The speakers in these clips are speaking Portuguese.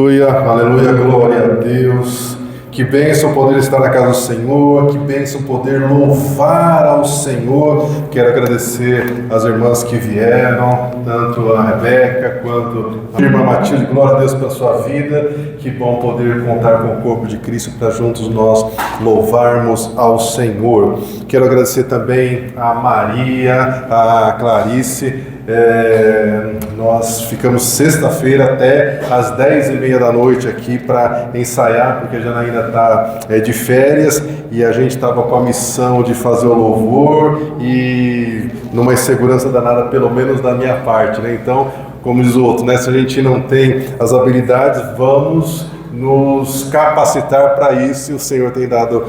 Aleluia, aleluia, glória a Deus. Que bênção poder estar na casa do Senhor, que bênção poder louvar ao Senhor. Quero agradecer as irmãs que vieram, tanto a Rebeca quanto a irmã Matilde. Glória a Deus pela sua vida. Que bom poder contar com o corpo de Cristo para juntos nós louvarmos ao Senhor. Quero agradecer também a Maria, a Clarice. Nós ficamos sexta-feira até às 10h30 da noite aqui para ensaiar, porque a Janaína está de férias e a gente estava com a missão de fazer o louvor e numa insegurança danada, pelo menos da minha parte, né? Então, como diz o outro, né? Se a gente não tem as habilidades, vamos nos capacitar para isso, e o Senhor tem dado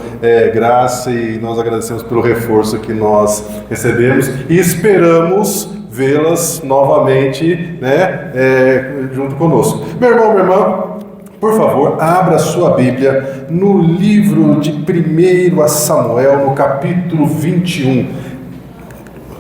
graça, e nós agradecemos pelo reforço que nós recebemos e esperamos vê-las novamente, né, junto conosco. Meu irmão, minha irmã, por favor, abra a sua Bíblia no livro de 1 Samuel, no capítulo 21.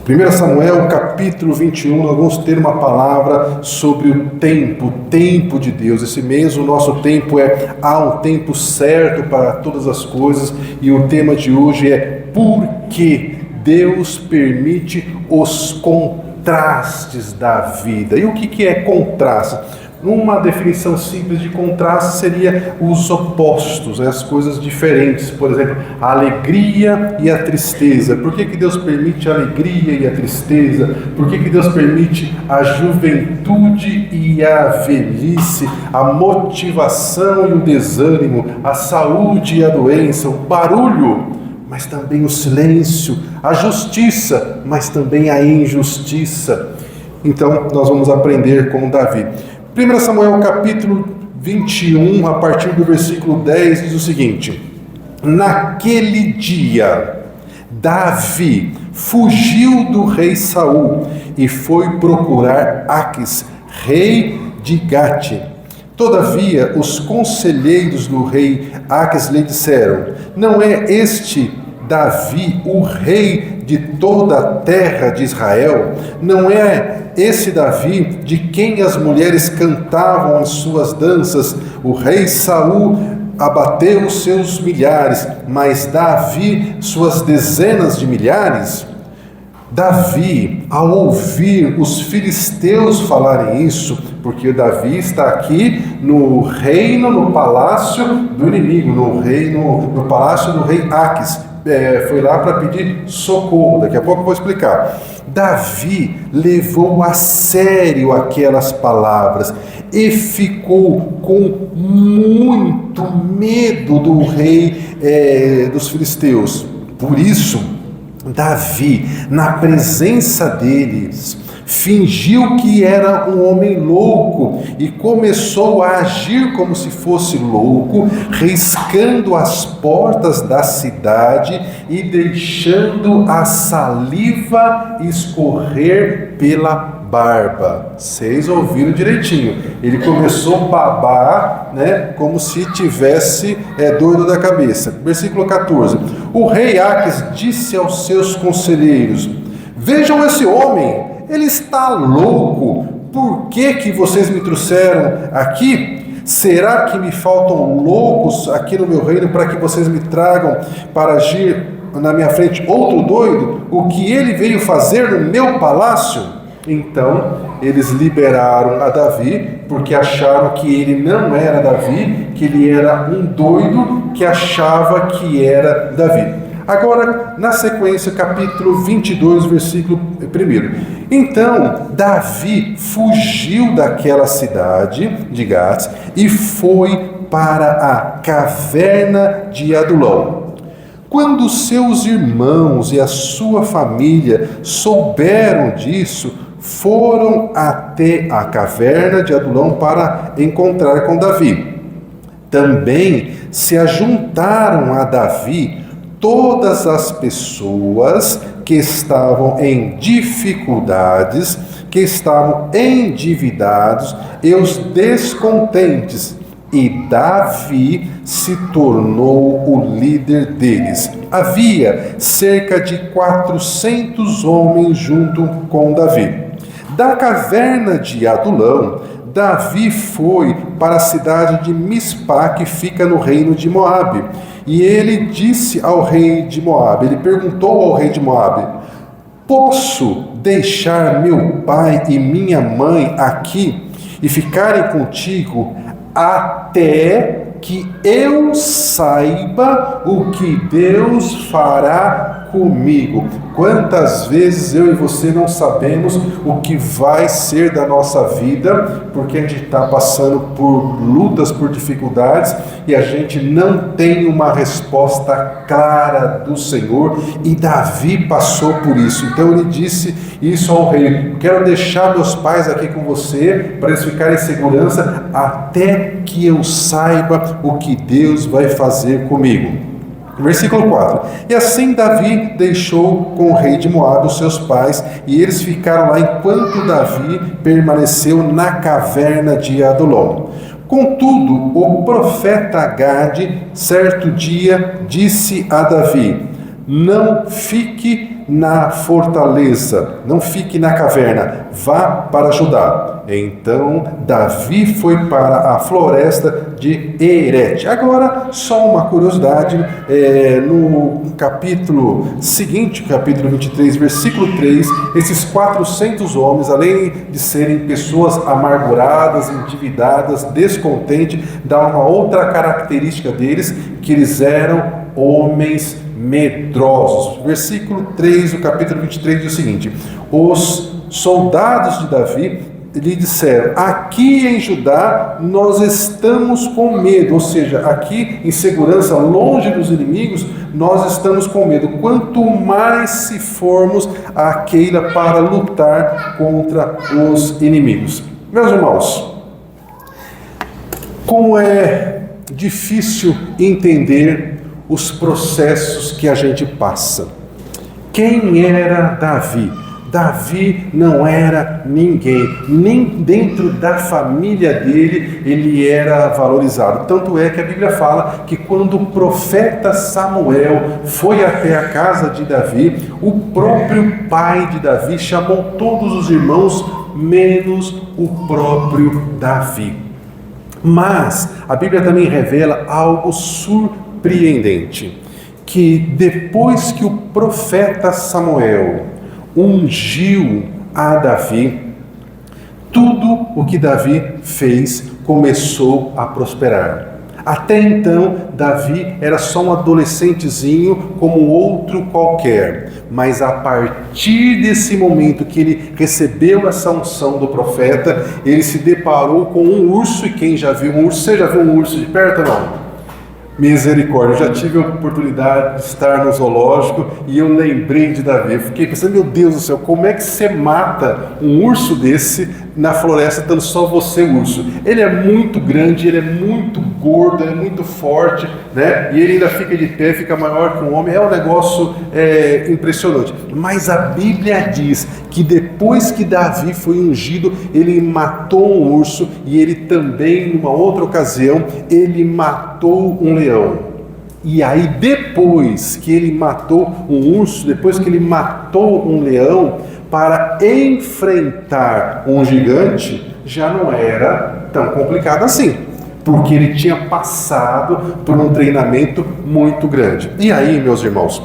1 Samuel, capítulo 21, nós vamos ter uma palavra sobre o tempo de Deus. Esse mês o nosso tempo há um tempo certo para todas as coisas, e o tema de hoje é por que Deus permite os contrastes da vida. E o que é contraste? Uma definição simples de contraste seria os opostos, as coisas diferentes. Por exemplo, a alegria e a tristeza. Por que Deus permite a alegria e a tristeza? Por que Deus permite a juventude e a velhice, a motivação e o desânimo, a saúde e a doença, o barulho, mas também o silêncio, a justiça, mas também a injustiça? Então, nós vamos aprender com Davi. 1 Samuel capítulo 21, a partir do versículo 10, diz o seguinte: naquele dia, Davi fugiu do rei Saul e foi procurar Aquis, rei de Gate. Todavia, os conselheiros do rei Aquis lhe disseram: não é este Davi o rei de toda a terra de Israel? Não é esse Davi de quem as mulheres cantavam as suas danças? O rei Saul abateu os seus milhares, mas Davi suas dezenas de milhares? Davi, ao ouvir os filisteus falarem isso, porque Davi está aqui no reino, no palácio do inimigo, no palácio do rei Aquis, foi lá para pedir socorro. Daqui a pouco eu vou explicar. Davi levou a sério aquelas palavras e ficou com muito medo do rei dos filisteus. Por isso, Davi, na presença deles, fingiu que era um homem louco e começou a agir como se fosse louco, riscando as portas da cidade e deixando a saliva escorrer pela barba. Vocês ouviram direitinho. Ele começou a babar, né, como se tivesse doido da cabeça. Versículo 14. O rei Aquis disse aos seus conselheiros: vejam esse homem, ele está louco. Por que vocês me trouxeram aqui? Será que me faltam loucos aqui no meu reino para que vocês me tragam para agir na minha frente outro doido? O que ele veio fazer no meu palácio? Então eles liberaram a Davi, porque acharam que ele não era Davi, que ele era um doido que achava que era Davi. Agora, na sequência, capítulo 22, versículo 1. Então, Davi fugiu daquela cidade de Gate e foi para a caverna de Adulão. Quando seus irmãos e a sua família souberam disso, foram até a caverna de Adulão para encontrar com Davi. Também se ajuntaram a Davi todas as pessoas que estavam em dificuldades, que estavam endividados, e os descontentes, e Davi se tornou o líder deles. Havia cerca de 400 homens junto com Davi. Da caverna de Adulão, Davi foi para a cidade de Mispá, que fica no reino de Moabe. E ele disse ao rei de Moabe, ele perguntou ao rei de Moabe: posso deixar meu pai e minha mãe aqui e ficarem contigo até que eu saiba o que Deus fará comigo? Quantas vezes eu e você não sabemos o que vai ser da nossa vida, porque a gente está passando por lutas, por dificuldades, e a gente não tem uma resposta clara do Senhor, e Davi passou por isso. Então ele disse isso ao rei: quero deixar meus pais aqui com você, para eles ficarem em segurança, até que eu saiba o que Deus vai fazer comigo. Versículo 4. E assim Davi deixou com o rei de Moabe os seus pais, e eles ficaram lá enquanto Davi permaneceu na caverna de Adulão. Contudo, o profeta Gade, certo dia, disse a Davi: não fique na fortaleza, não fique na caverna, vá para Judá. Então Davi foi para a floresta de Herete. Agora, só uma curiosidade, no capítulo seguinte, capítulo 23, versículo 3, esses 400 homens, além de serem pessoas amarguradas, endividadas, descontentes, dá uma outra característica deles, que eles eram homens medrosos. Versículo 3 do capítulo 23 diz o seguinte: os soldados de Davi lhe disseram: aqui em Judá nós estamos com medo, ou seja, aqui em segurança, longe dos inimigos, nós estamos com medo, quanto mais se formos a Keila para lutar contra os inimigos. Meus irmãos, como é difícil entender os processos que a gente passa. Quem era Davi? Davi não era ninguém, nem dentro da família dele ele era valorizado. Tanto é que a Bíblia fala que quando o profeta Samuel foi até a casa de Davi, o próprio pai de Davi chamou todos os irmãos, menos o próprio Davi. Mas a Bíblia também revela algo surpreendente, que depois que o profeta Samuel ungiu a Davi, tudo o que Davi fez começou a prosperar. Até então, Davi era só um adolescentezinho como outro qualquer, mas a partir desse momento que ele recebeu essa unção do profeta, ele se deparou com um urso. E quem já viu um urso? Você já viu um urso de perto ou não? Misericórdia, eu já tive a oportunidade de estar no zoológico e eu lembrei de Davi. Eu fiquei pensando, meu Deus do céu, como é que você mata um urso desse na floresta, estando só você, urso? Ele é muito grande, ele é muito gordo, ele é muito forte, né? E ele ainda fica de pé, fica maior que um homem. É um negócio impressionante. Mas a Bíblia diz que depois que Davi foi ungido, ele matou um urso, e ele também, numa outra ocasião, ele matou um leão. E aí depois que ele matou um urso, depois que ele matou um leão, para enfrentar um gigante, já não era tão complicado assim, porque ele tinha passado por um treinamento muito grande. E aí, meus irmãos,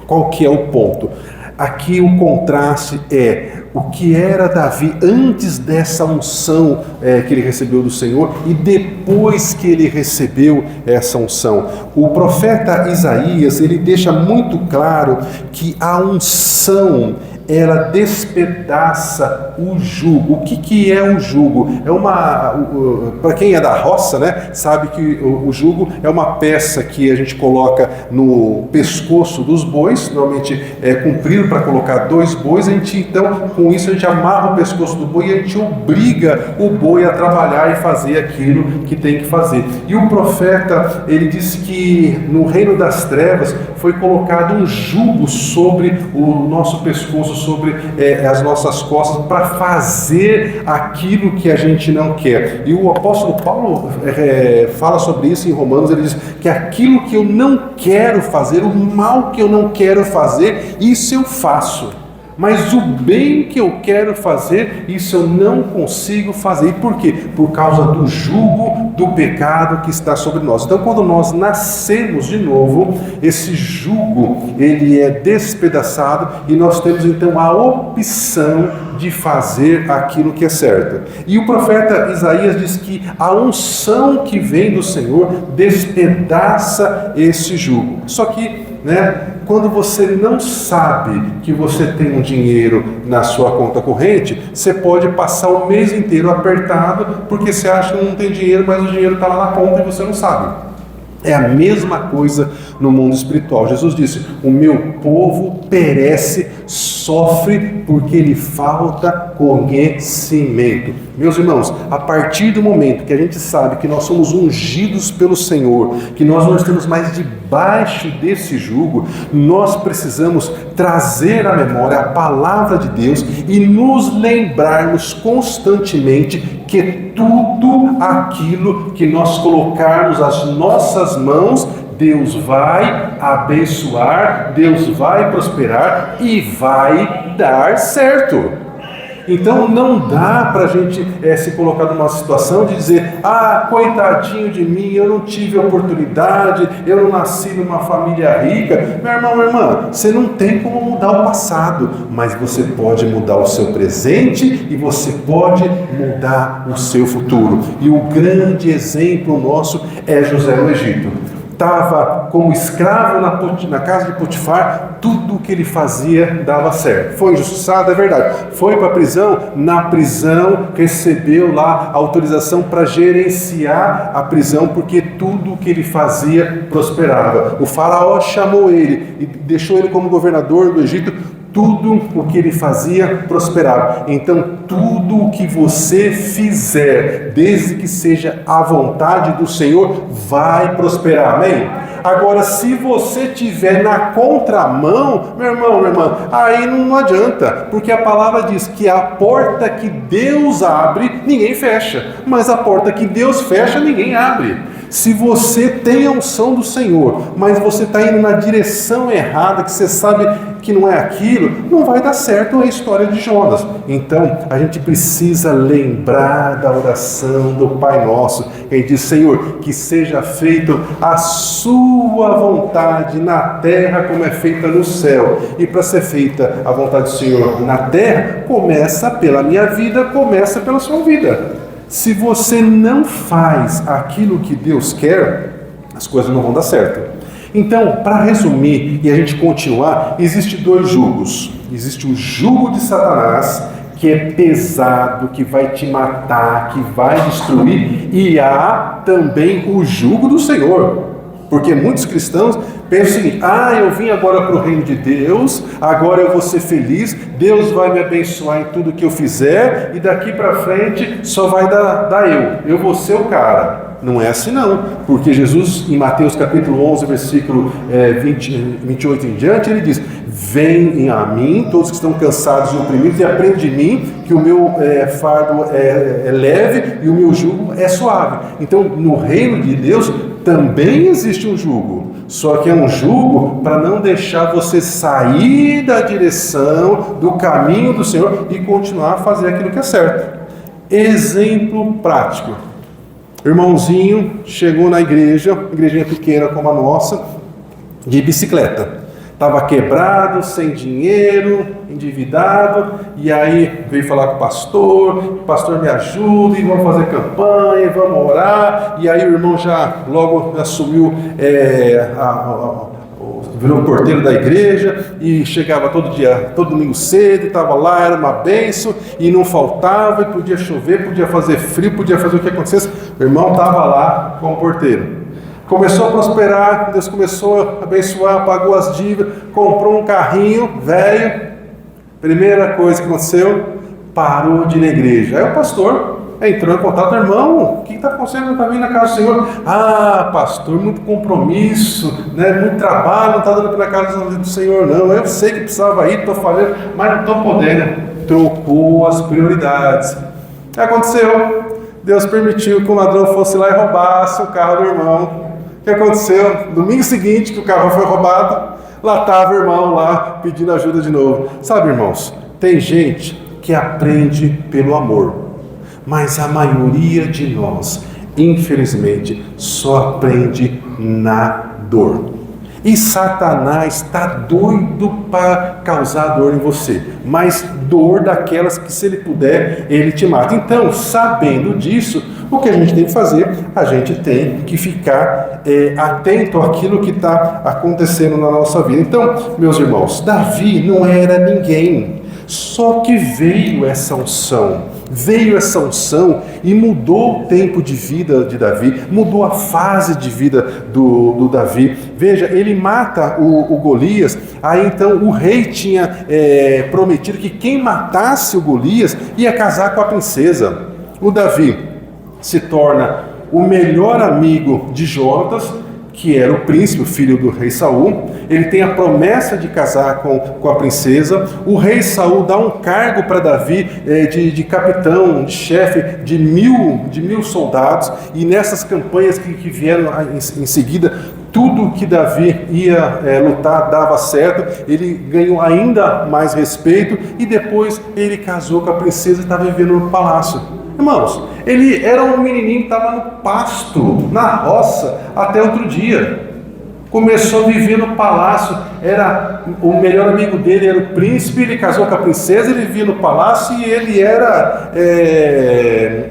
qual que é o ponto? Aqui o contraste é o que era Davi antes dessa unção que ele recebeu do Senhor e depois que ele recebeu essa unção. O profeta Isaías, ele deixa muito claro que a unção, ela despedaça o jugo. O que é o jugo? Para quem é da roça, né, sabe que o jugo é uma peça que a gente coloca no pescoço dos bois, normalmente é comprido para colocar 2 bois. A gente, então, com isso a gente amarra o pescoço do boi e a gente obriga o boi a trabalhar e fazer aquilo que tem que fazer. E o profeta, ele disse que no reino das trevas foi colocado um jugo sobre o nosso pescoço, sobre as nossas costas, para fazer aquilo que a gente não quer. E o apóstolo Paulo fala sobre isso em Romanos. Ele diz que aquilo que eu não quero fazer, o mal que eu não quero fazer, isso eu faço. Mas o bem que eu quero fazer, isso eu não consigo fazer. E por quê? Por causa do jugo do pecado que está sobre nós. Então, quando nós nascemos de novo, esse jugo, ele é despedaçado e nós temos então a opção de fazer aquilo que é certo. E o profeta Isaías diz que a unção que vem do Senhor despedaça esse jugo. Só que, quando você não sabe que você tem um dinheiro na sua conta corrente, você pode passar o mês inteiro apertado porque você acha que não tem dinheiro, mas o dinheiro está lá na conta e você não sabe. É a mesma coisa no mundo espiritual. Jesus disse: o meu povo perece, sofre porque lhe falta conhecimento. Meus irmãos, a partir do momento que a gente sabe que nós somos ungidos pelo Senhor, que nós não estamos mais debaixo desse jugo, nós precisamos trazer à memória a palavra de Deus e nos lembrarmos constantemente que tudo aquilo que nós colocarmos as nossas mãos, Deus vai abençoar, Deus vai prosperar e vai dar certo. Então não dá para a gente se colocar numa situação de dizer: coitadinho de mim, eu não tive oportunidade, eu não nasci numa família rica. Meu irmão, minha irmã, você não tem como mudar o passado, mas você pode mudar o seu presente e você pode mudar o seu futuro. E o grande exemplo nosso é José no Egito. Estava como escravo na casa de Potifar, tudo o que ele fazia dava certo. Foi injustiçado, é verdade. Foi para a prisão, na prisão recebeu lá a autorização para gerenciar a prisão, porque tudo o que ele fazia prosperava. O faraó chamou ele e deixou ele como governador do Egito. Tudo o que ele fazia prosperava. Então, tudo o que você fizer, desde que seja a vontade do Senhor, vai prosperar. Amém? Agora, se você estiver na contramão, meu irmão, minha irmã, aí não adianta, porque a palavra diz que a porta que Deus abre, ninguém fecha, mas a porta que Deus fecha, ninguém abre. Se você tem a unção do Senhor, mas você está indo na direção errada, que você sabe que não é aquilo, não vai dar certo a história de Jonas. Então, a gente precisa lembrar da oração do Pai Nosso. Ele diz: Senhor, que seja feito a sua vontade na terra como é feita no céu. E para ser feita a vontade do Senhor na terra, começa pela minha vida, começa pela sua vida. Se você não faz aquilo que Deus quer, as coisas não vão dar certo. Então, para resumir e a gente continuar, existem dois jugos. Existe o jugo de Satanás, que é pesado, que vai te matar, que vai destruir, e há também o jugo do Senhor. Porque muitos cristãos pensam o seguinte: eu vim agora para o reino de Deus, agora eu vou ser feliz, Deus vai me abençoar em tudo que eu fizer, e daqui para frente só vai dar eu vou ser o cara. Não é assim não, porque Jesus, em Mateus capítulo 11, versículo 28 em diante, ele diz: venham a mim, todos que estão cansados e oprimidos, e aprendam de mim, que o meu fardo é leve e o meu jugo é suave. Então, no reino de Deus também existe um jugo, só que é um jugo para não deixar você sair da direção, do caminho do Senhor e continuar a fazer aquilo que é certo. Exemplo prático: irmãozinho chegou na igrejinha pequena como a nossa, de bicicleta. Estava quebrado, sem dinheiro, endividado, e aí veio falar com o pastor me ajuda, e vamos fazer campanha, vamos orar, e aí o irmão já logo assumiu, virou porteiro da igreja, e chegava todo dia, todo domingo cedo, estava lá, era uma bênção, e não faltava, e podia chover, podia fazer frio, podia fazer o que acontecesse, o irmão estava lá com o porteiro. Começou a prosperar, Deus começou a abençoar, pagou as dívidas, comprou um carrinho velho. Primeira coisa que aconteceu, parou de ir na igreja. Aí o pastor entrou em contato: irmão, o que está acontecendo? Está vindo na casa do Senhor? Pastor, muito compromisso, muito trabalho, não está dando para a casa do Senhor não. Eu sei que precisava ir, estou falando, mas não estou podendo. Trocou as prioridades. O que aconteceu? Deus permitiu que o ladrão fosse lá e roubasse o carro do irmão. O que aconteceu? Domingo seguinte que o carro foi roubado, Lá estava o irmão lá pedindo ajuda de novo. Sabe, irmãos, tem gente que aprende pelo amor, mas a maioria de nós, infelizmente, só aprende na dor. E Satanás está doido para causar dor em você, mas dor daquelas que, se ele puder, ele te mata. Então, sabendo disso, o que a gente tem que fazer? A gente tem que ficar atento àquilo que está acontecendo na nossa vida. Então, meus irmãos, Davi não era ninguém, só que veio essa unção e mudou o tempo de vida de Davi, mudou a fase de vida do Davi. Veja, ele mata o Golias, aí então o rei tinha prometido que quem matasse o Golias ia casar com a princesa. O Davi se torna o melhor amigo de Jonatas, que era o príncipe, o filho do rei Saul. Ele tem a promessa de casar com a princesa. O rei Saul dá um cargo para Davi de capitão, de chefe de mil soldados. E nessas campanhas que vieram em seguida, tudo que Davi ia lutar dava certo. Ele ganhou ainda mais respeito e depois ele casou com a princesa e estava vivendo no palácio. Irmãos, ele era um menininho que estava no pasto, na roça, até outro dia. Começou a viver no palácio, o melhor amigo dele era o príncipe, ele casou com a princesa, ele vivia no palácio e ele era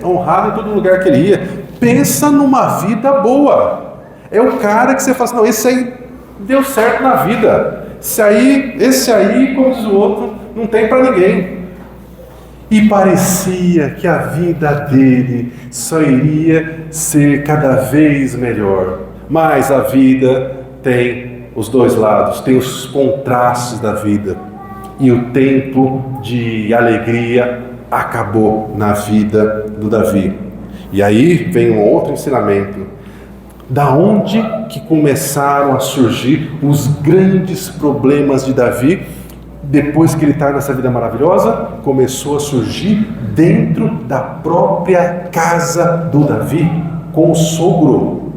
honrado em todo lugar que ele ia. Pensa numa vida boa. É o cara que você fala assim, não, esse aí deu certo na vida. Esse aí, como diz o outro, não tem para ninguém. E parecia que a vida dele só iria ser cada vez melhor. Mas a vida tem os dois lados, tem os contrastes da vida. E o tempo de alegria acabou na vida do Davi. E aí vem um outro ensinamento. Da onde que começaram a surgir os grandes problemas de Davi? Depois que ele está nessa vida maravilhosa, começou a surgir dentro da própria casa do Davi, com o sogro.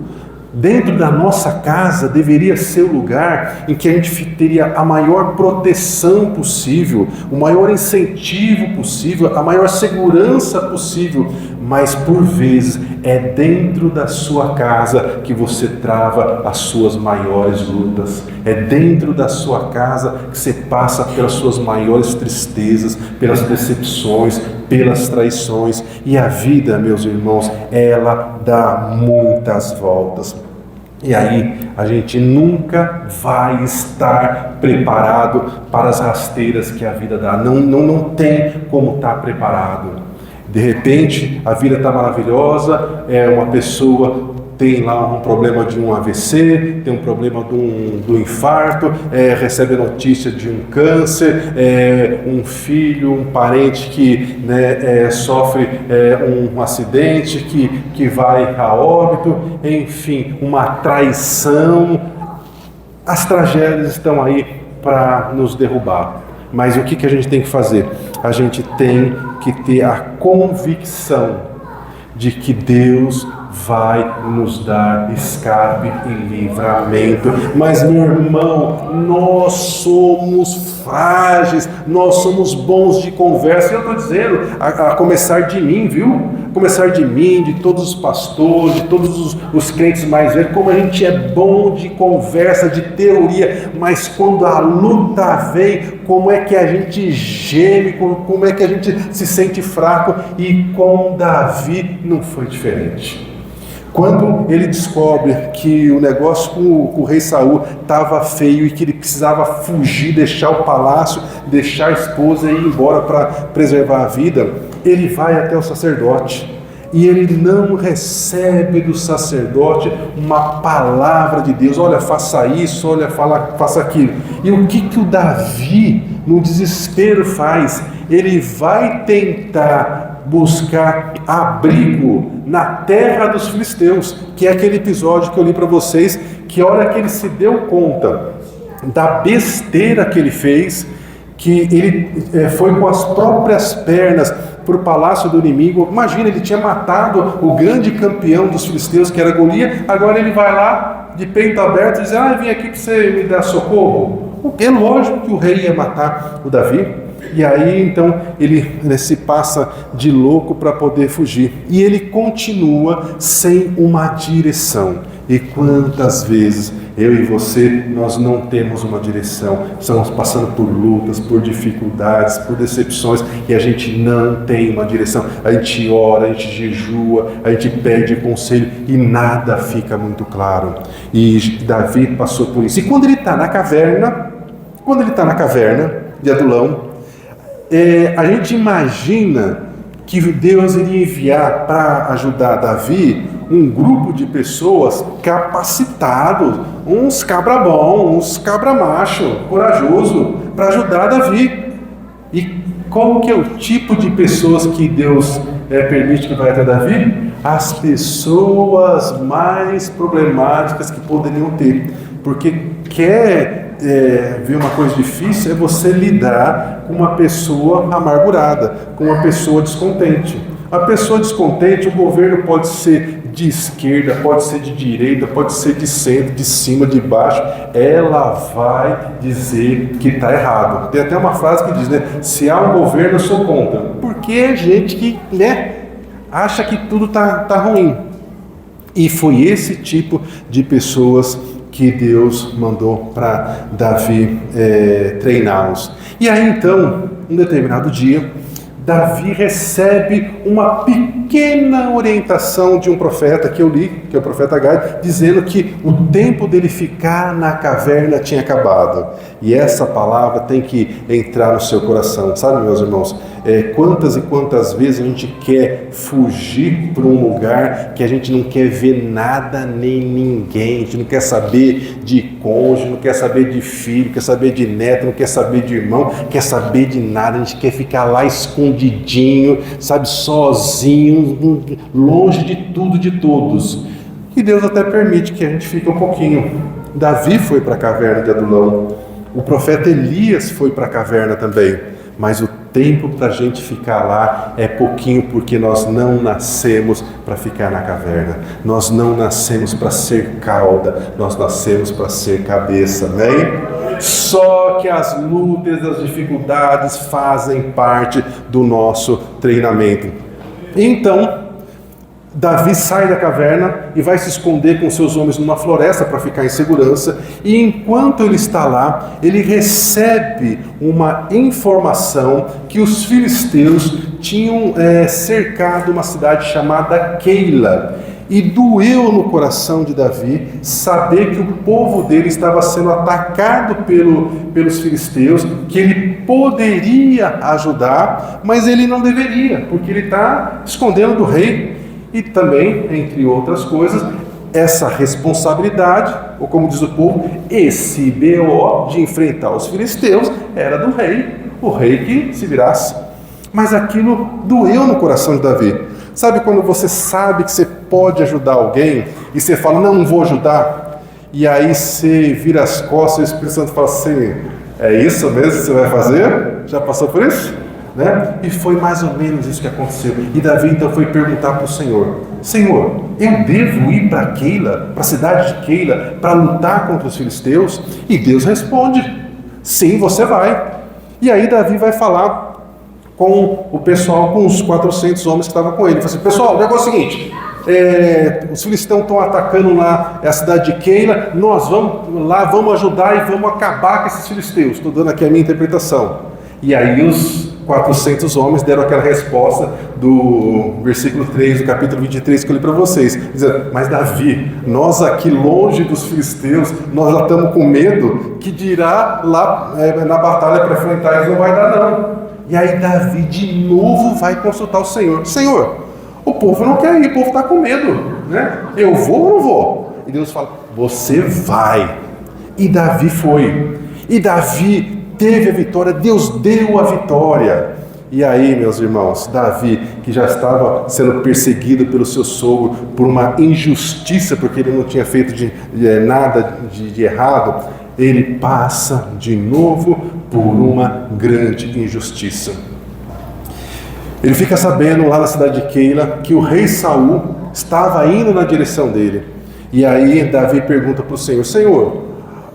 Dentro da nossa casa deveria ser o lugar em que a gente teria a maior proteção possível, o maior incentivo possível, a maior segurança possível. Mas por vezes é dentro da sua casa que você trava as suas maiores lutas. É dentro da sua casa que você passa pelas suas maiores tristezas, pelas decepções, pelas traições. E a vida, meus irmãos, ela dá muitas voltas. E aí a gente nunca vai estar preparado para as rasteiras que a vida dá. Não tem como estar preparado. De repente, a vida está maravilhosa, uma pessoa tem lá um problema de um AVC, tem um problema do infarto, recebe a notícia de um câncer, um filho, um parente que sofre um acidente, que vai a óbito, enfim, uma traição. As tragédias estão aí para nos derrubar. Mas o que a gente tem que fazer? A gente tem que ter a convicção de que Deus vai nos dar escape e livramento. Mas, meu irmão, nós somos frágeis, nós somos bons de conversa. Eu estou dizendo, a começar de mim, viu? Começar de mim, de todos os pastores, de todos os crentes mais velhos, como a gente é bom de conversa, de teoria, mas quando a luta vem, como é que a gente geme, como é que a gente se sente fraco. E com Davi não foi diferente. Quando ele descobre que o negócio com o rei Saul estava feio e que ele precisava fugir, deixar o palácio, deixar a esposa e ir embora para preservar a vida, ele vai até o sacerdote. E ele não recebe do sacerdote uma palavra de Deus. Olha, faça isso, olha, faça aquilo. E o que o Davi, no desespero, faz? Ele vai tentar buscar abrigo na terra dos filisteus, que é aquele episódio que eu li para vocês, que a hora que ele se deu conta da besteira que ele fez, que ele foi com as próprias pernas para o palácio do inimigo. Imagina, ele tinha matado o grande campeão dos filisteus, que era Golias, agora ele vai lá de peito aberto e diz, vim aqui para você me dar socorro. É lógico que o rei ia matar o Davi. E aí então ele se passa de louco para poder fugir. E ele continua sem uma direção. E quantas vezes eu e você, nós não temos uma direção. Estamos passando por lutas, por dificuldades, por decepções, e a gente não tem uma direção. A gente ora, a gente jejua, a gente pede conselho e nada fica muito claro. E Davi passou por isso. E quando ele está na caverna de Adulão, a gente imagina que Deus iria enviar para ajudar Davi um grupo de pessoas capacitados, uns cabra bom, uns cabra macho, corajoso, para ajudar Davi. E qual que é o tipo de pessoas que Deus permite que vai até Davi? As pessoas mais problemáticas que poderiam ter, porque ver uma coisa difícil é você lidar com uma pessoa amargurada, com uma pessoa descontente. A pessoa descontente, o governo pode ser de esquerda, pode ser de direita, pode ser de centro, de cima, de baixo, ela vai dizer que está errado. Tem até uma frase que diz, né? Se há um governo, eu sou contra. Porque é gente que acha que tudo está ruim. E foi esse tipo de pessoas que Deus mandou para Davi treiná-los. E aí então, um determinado dia, Davi recebe uma pequena orientação de um profeta que eu li, que é o profeta Gad, dizendo que o tempo dele ficar na caverna tinha acabado. E essa palavra tem que entrar no seu coração, sabe, meus irmãos? Quantas e quantas vezes a gente quer fugir para um lugar que a gente não quer ver nada nem ninguém, a gente não quer saber de cônjuge, não quer saber de filho, não quer saber de neto, não quer saber de irmão, não quer saber de nada, a gente quer ficar lá escondidinho, sabe, sozinho, longe de tudo, de todos. E Deus até permite que a gente fique um pouquinho. Davi foi para a caverna de Adulão, o profeta Elias foi para a caverna também, mas o tempo para a gente ficar lá é pouquinho, porque nós não nascemos para ficar na caverna, nós não nascemos para ser cauda, nós nascemos para ser cabeça, amém? Só que as lutas, as dificuldades fazem parte do nosso treinamento. Então, Davi sai da caverna e vai se esconder com seus homens numa floresta para ficar em segurança, e enquanto ele está lá, ele recebe uma informação que os filisteus tinham cercado uma cidade chamada Keila, e doeu no coração de Davi saber que o povo dele estava sendo atacado pelos filisteus, que ele poderia ajudar, mas ele não deveria, porque ele está escondendo do rei. E também, entre outras coisas, essa responsabilidade, ou como diz o povo, esse BO de enfrentar os filisteus era do rei, o rei que se virasse. Mas aquilo doeu no coração de Davi. Sabe quando você sabe que você pode ajudar alguém e você fala, não vou ajudar, e aí você vira as costas e o Espírito Santo fala assim, é isso mesmo que você vai fazer? Já passou por isso? Né? E foi mais ou menos isso que aconteceu. E Davi então foi perguntar para o Senhor, Senhor, eu devo ir para Keila, para a cidade de Keila, para lutar contra os filisteus? E Deus responde, sim, você vai. E aí Davi vai falar com o pessoal, com os 400 homens que estavam com ele. Ele fala assim, pessoal, o negócio é o seguinte, os filisteus estão atacando lá a cidade de Keila, nós vamos lá, vamos ajudar e vamos acabar com esses filisteus. Estou dando aqui a minha interpretação. E aí os 400 homens deram aquela resposta do versículo 3 do capítulo 23 que eu li para vocês, dizendo, mas Davi, nós aqui longe dos filisteus, nós já estamos com medo que dirá lá na batalha para enfrentar eles, não vai dar não. E aí Davi de novo vai consultar o Senhor, Senhor, o povo não quer ir, o povo está com medo, né? Eu vou ou não vou? E Deus fala, você vai. E Davi foi, e Davi teve a vitória, Deus deu a vitória. E aí, meus irmãos, Davi, que já estava sendo perseguido pelo seu sogro por uma injustiça, porque ele não tinha feito nada de errado, ele passa de novo por uma grande injustiça. Ele fica sabendo lá na cidade de Keila que o rei Saul estava indo na direção dele. E aí Davi pergunta para o Senhor, Senhor,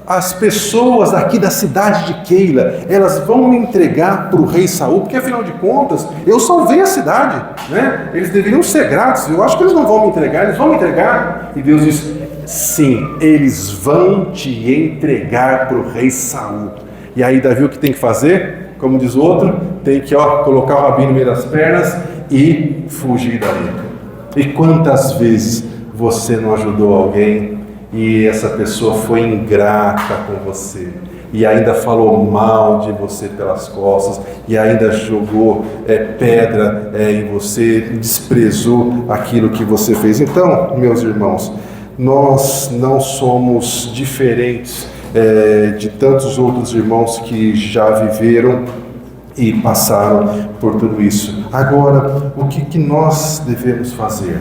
as pessoas aqui da cidade de Keila, elas vão me entregar para o rei Saul, porque afinal de contas, eu salvei a cidade, né? Eles deveriam ser gratos, eu acho que eles não vão me entregar, eles vão me entregar. E Deus diz, sim, eles vão te entregar para o rei Saul. E aí Davi o que tem que fazer? Como diz o outro, tem que colocar o rabinho no meio das pernas e fugir dali. E quantas vezes você não ajudou alguém e essa pessoa foi ingrata com você e ainda falou mal de você pelas costas e ainda jogou pedra em você, desprezou aquilo que você fez. Então, meus irmãos, nós não somos diferentes de tantos outros irmãos que já viveram e passaram por tudo isso. Agora, o que nós devemos fazer?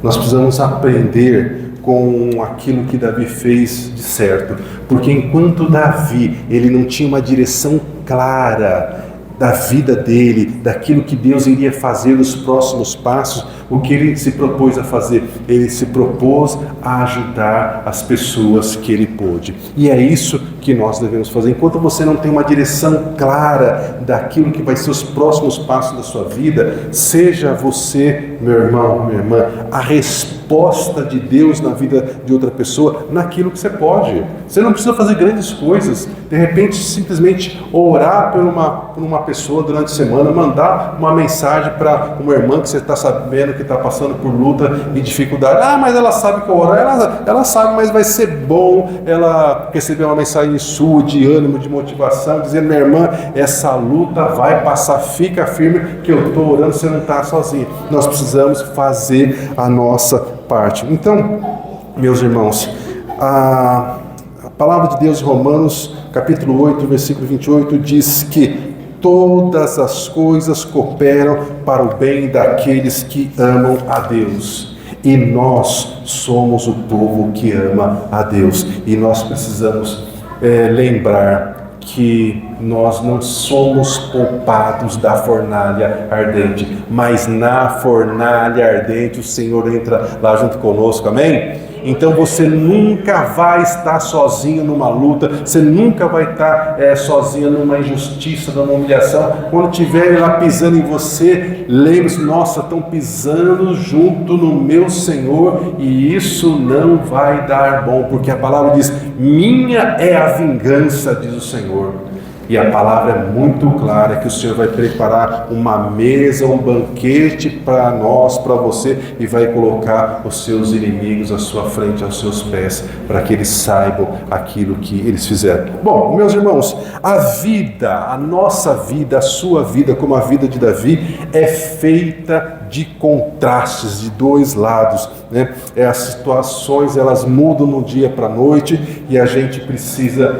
Nós precisamos aprender com aquilo que Davi fez de certo, porque enquanto Davi ele não tinha uma direção clara da vida dele, daquilo que Deus iria fazer nos próximos passos, o que ele se propôs a fazer? Ele se propôs a ajudar as pessoas que ele pôde. E é isso que nós devemos fazer. Enquanto você não tem uma direção clara daquilo que vai ser os próximos passos da sua vida, seja você, meu irmão, minha irmã, a resposta de Deus na vida de outra pessoa, naquilo que você pode. Você não precisa fazer grandes coisas. De repente, simplesmente orar por uma pessoa durante a semana, mandar uma mensagem para uma irmã que você está sabendo que está passando por luta e dificuldade. Mas ela sabe que eu oro. Ela sabe, mas vai ser bom ela receber uma mensagem sua de ânimo, de motivação, dizendo, minha irmã, essa luta vai passar, fica firme que eu estou orando, você não está sozinho. Nós precisamos fazer a nossa parte. Então, meus irmãos, a palavra de Deus em Romanos, capítulo 8, versículo 28, diz que todas as coisas cooperam para o bem daqueles que amam a Deus. E nós somos o povo que ama a Deus. E nós precisamos lembrar que nós não somos poupados da fornalha ardente, mas na fornalha ardente o Senhor entra lá junto conosco, amém? Então você nunca vai estar sozinho numa luta, você nunca vai estar sozinho numa injustiça, numa humilhação. Quando estiverem lá pisando em você, lembre-se, nossa, estão pisando junto no meu Senhor, e isso não vai dar bom, porque a palavra diz, minha é a vingança, diz o Senhor. E a palavra é muito clara que o Senhor vai preparar uma mesa, um banquete para nós, para você, e vai colocar os seus inimigos à sua frente, aos seus pés, para que eles saibam aquilo que eles fizeram. Bom, meus irmãos, a vida, a nossa vida, a sua vida, como a vida de Davi, é feita de contrastes, de dois lados, né? As situações, elas mudam no dia para a noite, e a gente precisa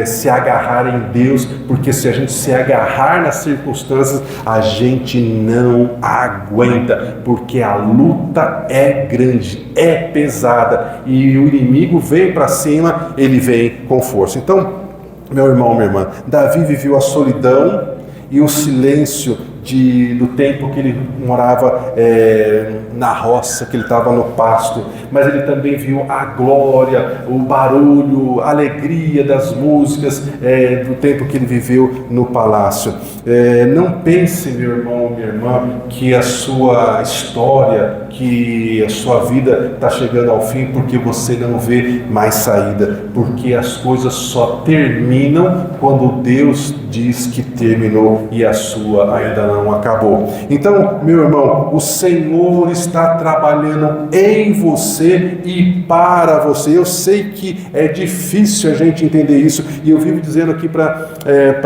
se agarrar em Deus, porque se a gente se agarrar nas circunstâncias, a gente não aguenta, porque a luta é grande, é pesada, e o inimigo vem para cima, ele vem com força. Então, meu irmão, minha irmã, Davi viveu a solidão e o silêncio do tempo que ele morava na roça, que ele estava no pasto, mas ele também viu a glória, o barulho, a alegria das músicas do tempo que ele viveu no palácio. Não pense, meu irmão, minha irmã, que a sua história, que a sua vida está chegando ao fim porque você não vê mais saída, porque as coisas só terminam quando Deus diz que terminou e a sua ainda não acabou. Então, meu irmão, o Senhor está trabalhando em você e para você. Eu sei que é difícil a gente entender isso, e eu vivo dizendo aqui para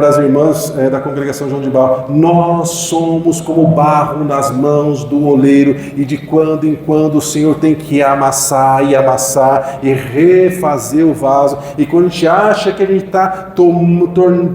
as irmãs da congregação João de Barro, nós somos como barro nas mãos do oleiro, e de quando em quando o Senhor tem que amassar e refazer o vaso, e quando a gente acha que a gente está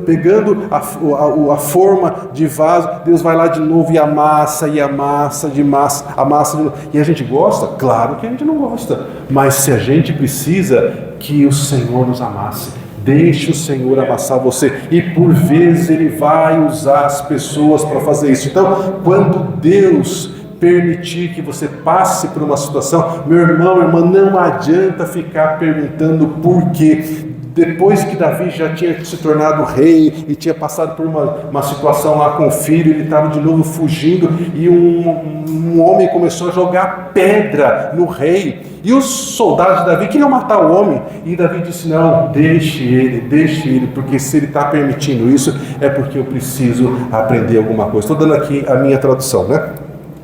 pegando a forma de vaso, Deus vai lá de novo e amassa de novo. E a gente gosta? Claro que a gente não gosta, mas se a gente precisa que o Senhor nos amasse, deixe o Senhor amassar você, e por vezes Ele vai usar as pessoas para fazer isso. Então, quando Deus permitir que você passe por uma situação. Meu irmão, irmã, não adianta ficar perguntando por quê. Depois que Davi já tinha se tornado rei e tinha passado por uma situação lá com o filho, ele estava de novo fugindo e um homem começou a jogar pedra no rei. E os soldados de Davi queriam matar o homem. E Davi disse: não, deixe ele, porque se ele está permitindo isso, é porque eu preciso aprender alguma coisa. Estou dando aqui a minha tradução, né?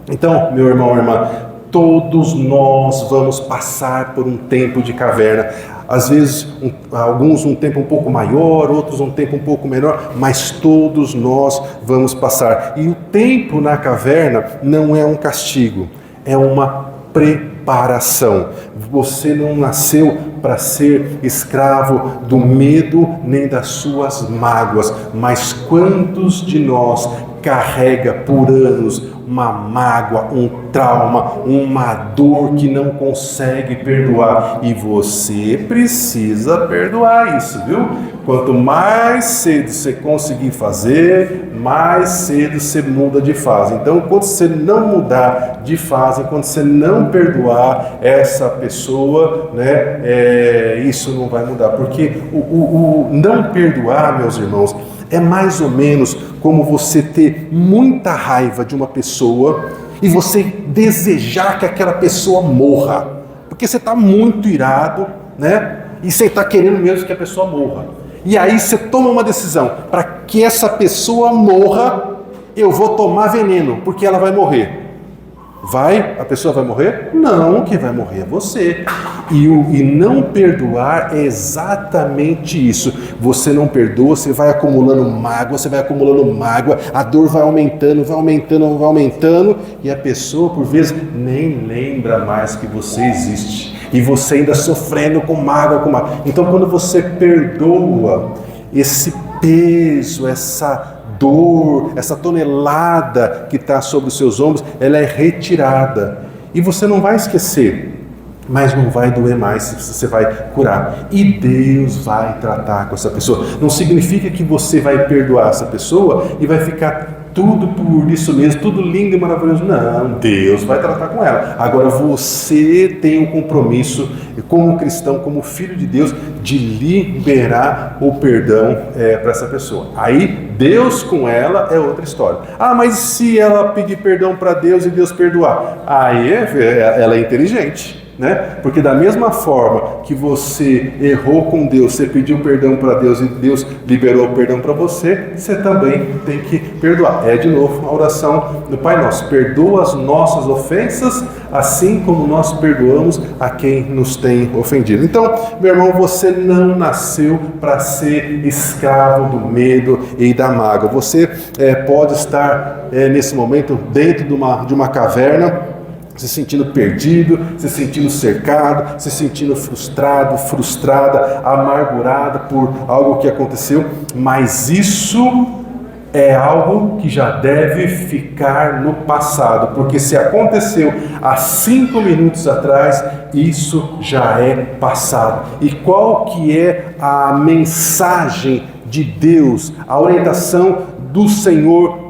Então, meu irmão, irmã, todos nós vamos passar por um tempo de caverna. Às vezes, alguns um tempo um pouco maior, outros um tempo um pouco menor, mas todos nós vamos passar. E o tempo na caverna não é um castigo, é uma preparação. Você não nasceu para ser escravo do medo nem das suas mágoas, mas quantos de nós carrega por anos uma mágoa, um trauma, uma dor que não consegue perdoar, e você precisa perdoar isso, viu? Quanto mais cedo você conseguir fazer, mais cedo você muda de fase. Então, quando você não mudar de fase, quando você não perdoar essa pessoa, né, isso não vai mudar, porque o não perdoar, meus irmãos, é mais ou menos como você ter muita raiva de uma pessoa e você desejar que aquela pessoa morra, porque você está muito irado, né? E você está querendo mesmo que a pessoa morra. E aí você toma uma decisão: para que essa pessoa morra, eu vou tomar veneno, porque ela vai morrer. A pessoa vai morrer? Não, quem vai morrer é você. E não perdoar é exatamente isso. Você não perdoa, você vai acumulando mágoa, a dor vai aumentando, e a pessoa, por vezes, nem lembra mais que você existe. E você ainda sofrendo com mágoa. Então, quando você perdoa, esse peso, essa dor, essa tonelada que está sobre os seus ombros, ela é retirada. E você não vai esquecer, mas não vai doer mais, você vai curar. E Deus vai tratar com essa pessoa. Não significa que você vai perdoar essa pessoa e vai ficar tudo por isso mesmo, tudo lindo e maravilhoso. Não, Deus vai tratar com ela. Agora você tem um compromisso, como cristão, como filho de Deus, de liberar o perdão para essa pessoa. Aí Deus com ela é outra história. Mas se ela pedir perdão para Deus e Deus perdoar? Aí ela é inteligente, né? Porque da mesma forma que você errou com Deus, você pediu perdão para Deus e Deus liberou o perdão para você, você também tem que perdoar. De novo a oração do Pai Nosso: perdoa as nossas ofensas, assim como nós perdoamos a quem nos tem ofendido. Então, meu irmão, você não nasceu para ser escravo do medo e da mágoa. Você pode estar nesse momento dentro de uma caverna, se sentindo perdido, se sentindo cercado, se sentindo frustrado, frustrada, amargurada por algo que aconteceu, mas isso é algo que já deve ficar no passado, porque se aconteceu há 5 minutos atrás, isso já é passado. E qual que é a mensagem de Deus, a orientação do Senhor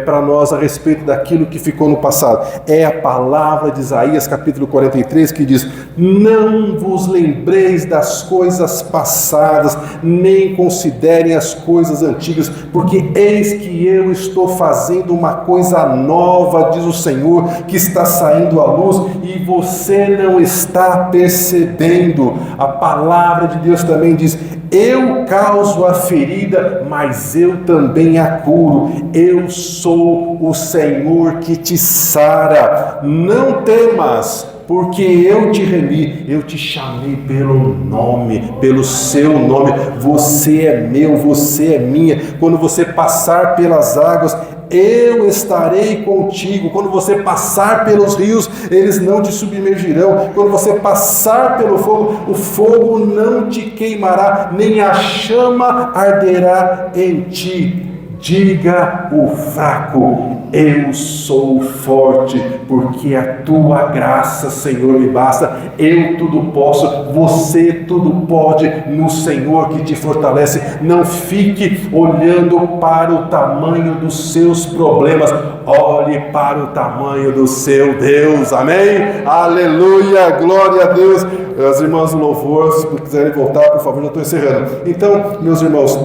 para nós a respeito daquilo que ficou no passado? É a palavra de Isaías capítulo 43 que diz: não vos lembreis das coisas passadas, nem considerem as coisas antigas, porque eis que eu estou fazendo uma coisa nova, diz o Senhor, que está saindo à luz e você não está percebendo. A palavra de Deus também diz: eu causo a ferida, mas eu também a curo. Eu sou o Senhor que te sara. Não temas, porque eu te remi, eu te chamei pelo nome, pelo seu nome. Você é meu, você é minha. Quando você passar pelas águas, eu estarei contigo. Quando você passar pelos rios, eles não te submergirão. Quando você passar pelo fogo, o fogo não te queimará, nem a chama arderá em ti. diga o fraco: eu sou forte, porque a tua graça, Senhor, me basta. Eu tudo posso, você tudo pode no Senhor que te fortalece. Não fique olhando para o tamanho dos seus problemas, olhe para o tamanho do seu Deus. Amém? Aleluia, glória a Deus. As irmãs do louvor, se quiserem voltar, por favor, já estou encerrando. Então, meus irmãos,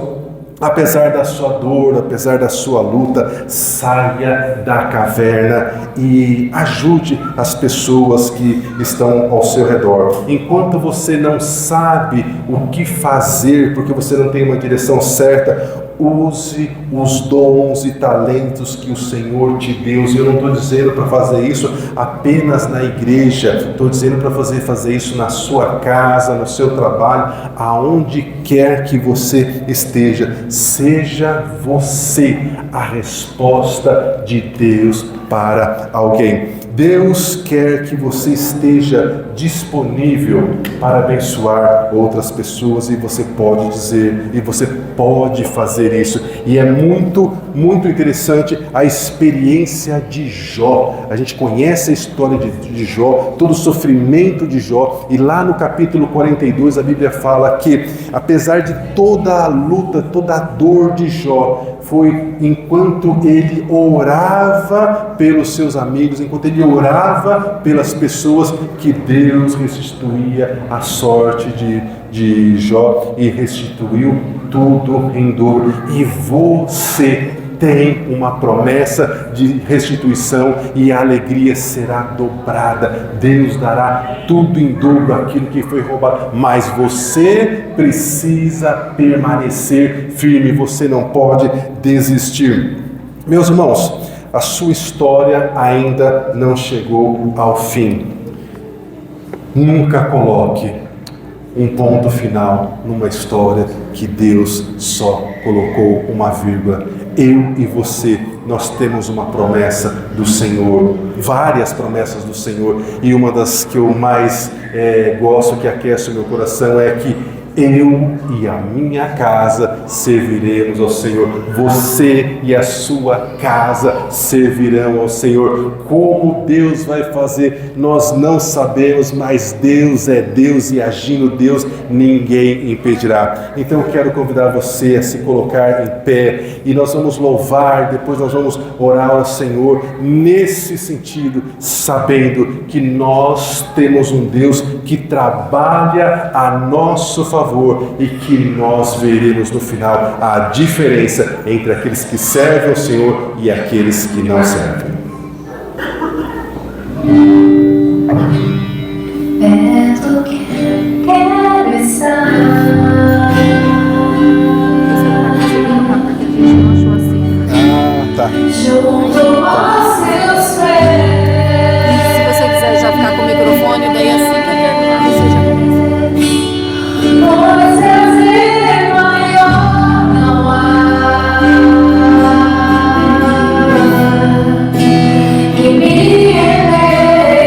apesar da sua dor, apesar da sua luta, saia da caverna e ajude as pessoas que estão ao seu redor. Enquanto você não sabe o que fazer, porque você não tem uma direção certa, use os dons e talentos que o Senhor te deu. Eu não estou dizendo para fazer isso apenas na igreja, estou dizendo para fazer isso na sua casa, no seu trabalho, aonde quer que você esteja. Seja você a resposta de Deus para alguém. Deus quer que você esteja disponível para abençoar outras pessoas, e você pode dizer, e você pode fazer isso. E é muito, muito interessante a experiência de Jó. A gente conhece a história de Jó, todo o sofrimento de Jó, e lá no capítulo 42 a Bíblia fala que, apesar de toda a luta, toda a dor de Jó, foi enquanto ele orava pelos seus amigos, enquanto ele orava pelas pessoas, que Deus restituía a sorte de Jó, e restituiu tudo em dobro. E você tem uma promessa de restituição, e a alegria será dobrada. Deus dará tudo em dobro aquilo que foi roubado, mas você precisa permanecer firme, você não pode desistir. Meus irmãos, a sua história ainda não chegou ao fim. Nunca coloque um ponto final numa história que Deus só colocou uma vírgula. Eu e você, nós temos uma promessa do Senhor, várias promessas do Senhor, e uma das que eu mais gosto, que aquece o meu coração, é que eu e a minha casa serviremos ao Senhor. Você e a sua casa servirão ao Senhor. Como Deus vai fazer, nós não sabemos, mas Deus é Deus, e agindo Deus, ninguém impedirá. Então eu quero convidar você a se colocar em pé, e nós vamos louvar, depois nós vamos orar ao Senhor nesse sentido, sabendo que nós temos um Deus que trabalha a nosso favor, e que nós veremos no final a diferença entre aqueles que servem ao Senhor e aqueles que não servem. Perto quero estar. Tá. Junto aos seus pés. Se você quiser já ficar com o microfone, daí assim que eu terminar, você já começa. Pois prazer maior não há que me elevar.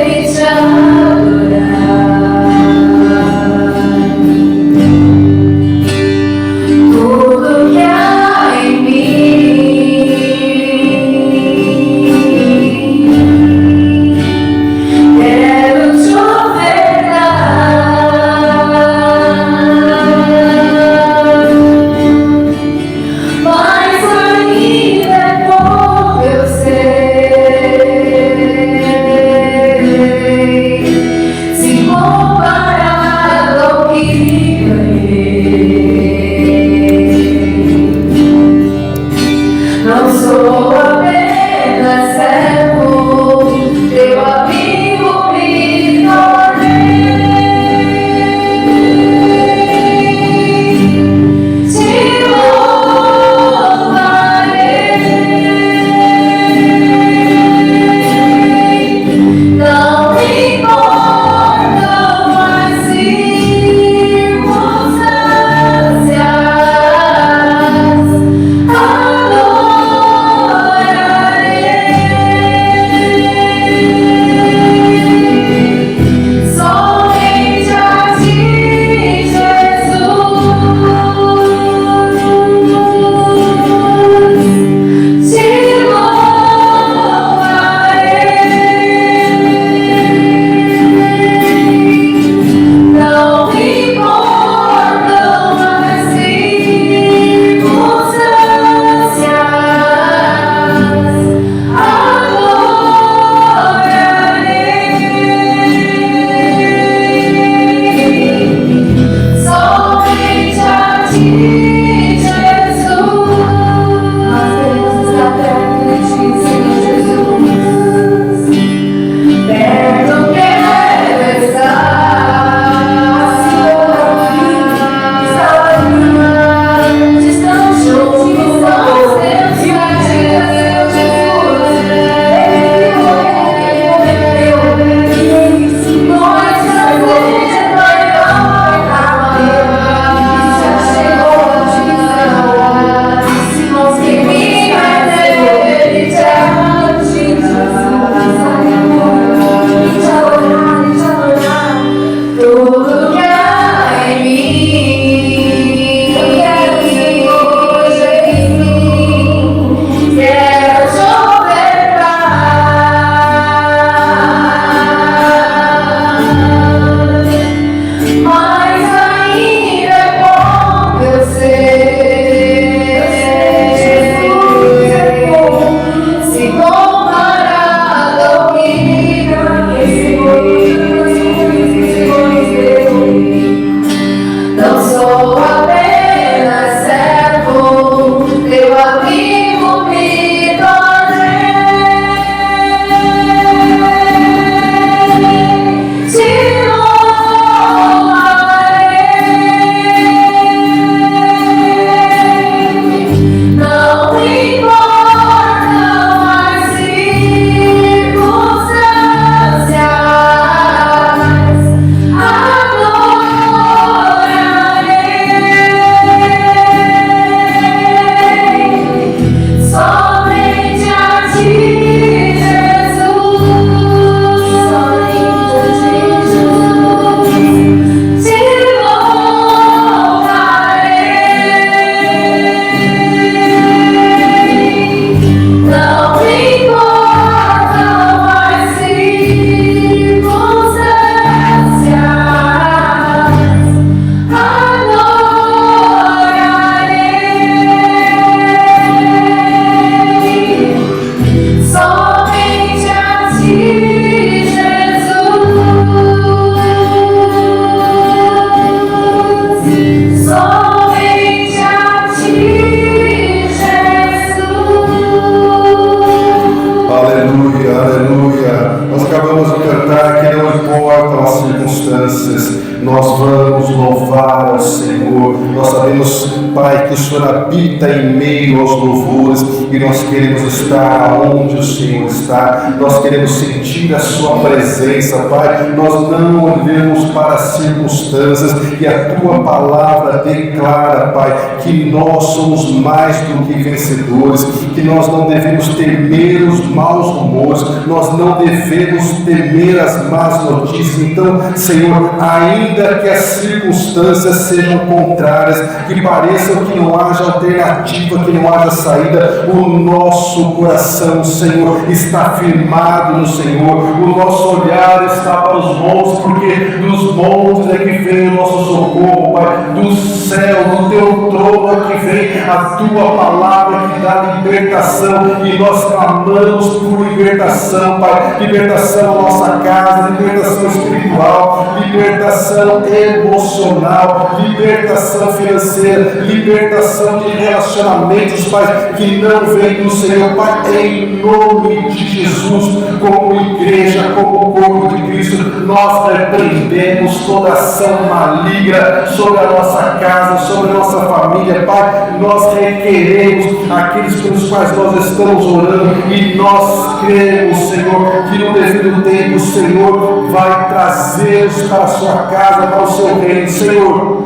nós vamos louvar ao Senhor. Nós sabemos, Pai, que o Senhor habita em meio aos louvores e nós queremos estar onde o Senhor está. Nós queremos sentir a Sua presença, Pai. Nós não olhamos para as circunstâncias e a Tua palavra declara, Pai, que nós somos mais do que vencedores, que nós não devemos temer os maus rumores, nós não devemos temer as más notícias. Então, Senhor, ainda que as circunstâncias sejam contrárias, que pareçam que não haja alternativa, que não haja saída, o nosso coração, Senhor, está firmado no Senhor, o nosso olhar está para os montes, porque dos montes é que vem o nosso socorro, Pai, do céu, do Teu trono é que vem a Tua palavra que dá libertação, e nós clamamos por libertação, Pai, libertação na nossa casa, libertação espiritual, libertação emocional, libertação financeira, libertação de relacionamentos, Pai, que não vem do Senhor, Pai, em nome de Jesus, como igreja, como corpo de Cristo, nós repreendemos toda ação maligna sobre a nossa casa, sobre a nossa família, Pai. Nós requeremos aqueles pelos quais nós estamos orando e nós cremos, Senhor, que no devido tempo o Senhor vai trazê-los para a sua casa, para o seu reino, Senhor,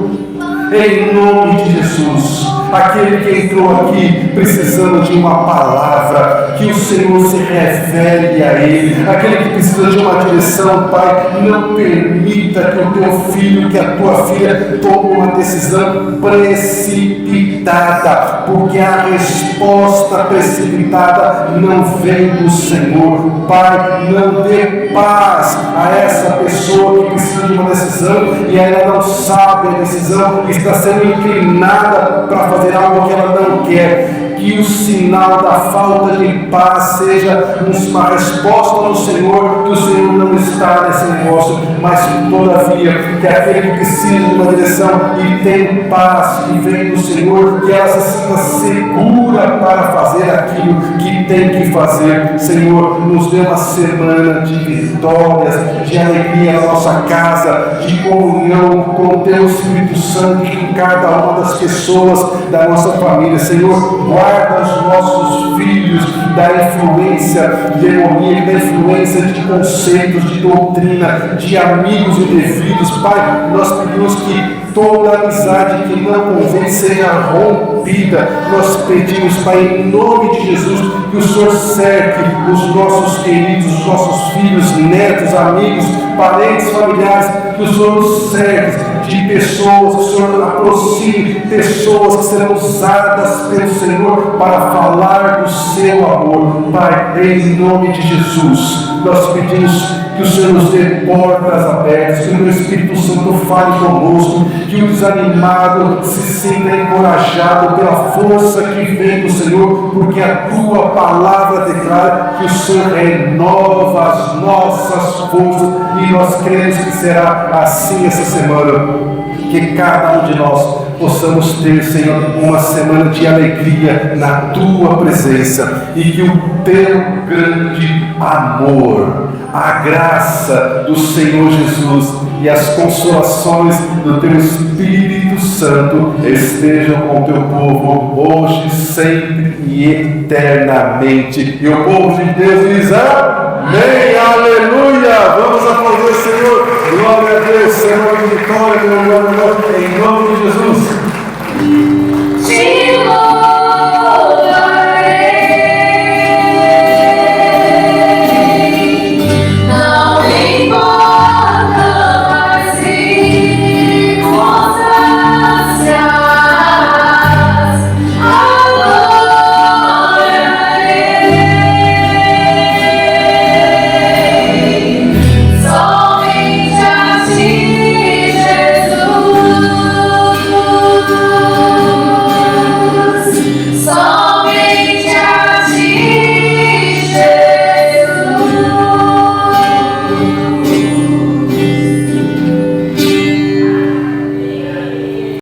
em nome de Jesus. Aquele que entrou aqui precisando de uma palavra, que o Senhor se revele a ele. Aquele que precisa de uma direção, Pai, não permita que o teu filho, que a tua filha tome uma decisão precipitada, porque a resposta precipitada não vem do Senhor. Pai, não dê paz a essa pessoa que precisa de uma decisão e ela não sabe a decisão, está sendo inclinada para fazer algo que ela não quer. Que o sinal da falta de paz seja uma resposta do Senhor, que o Senhor não está nesse negócio, mas todavia, que aquele que precisa de uma direção e tem paz que vem do Senhor, que ela se sinta segura para fazer aquilo que tem que fazer. Senhor, nos dê uma semana de vitórias, de alegria na nossa casa, de comunhão com o Teu Espírito Santo em cada uma das pessoas da nossa família. Senhor, guarda os nossos filhos da influência demoníaca, da influência de conceitos, de doutrina, de amigos indevidos. Pai, nós pedimos que toda amizade que não convém seja rompida. Nós pedimos, Pai, em nome de Jesus, que o Senhor cerque os nossos queridos, os nossos filhos, netos, amigos, parentes, familiares, que o Senhor nos cerque de pessoas, que o Senhor aproxime pessoas que serão usadas pelo Senhor para falar do seu amor. Pai, em nome de Jesus, nós pedimos que o Senhor nos dê portas abertas, que o Teu Espírito Santo fale conosco, que o desanimado se sinta encorajado pela força que vem do Senhor, porque a Tua palavra declara que o Senhor renova as nossas forças, e nós cremos que será assim essa semana. Que cada um de nós possamos ter, Senhor, uma semana de alegria na Tua presença, e que o Teu grande amor, a graça do Senhor Jesus e as consolações do Teu Espírito Santo estejam com o Teu povo hoje, sempre e eternamente. E o povo de Deus diz amém, aleluia. Vamos aplaudir o Senhor. Glória a Deus, Senhor, vitória, glória a Deus.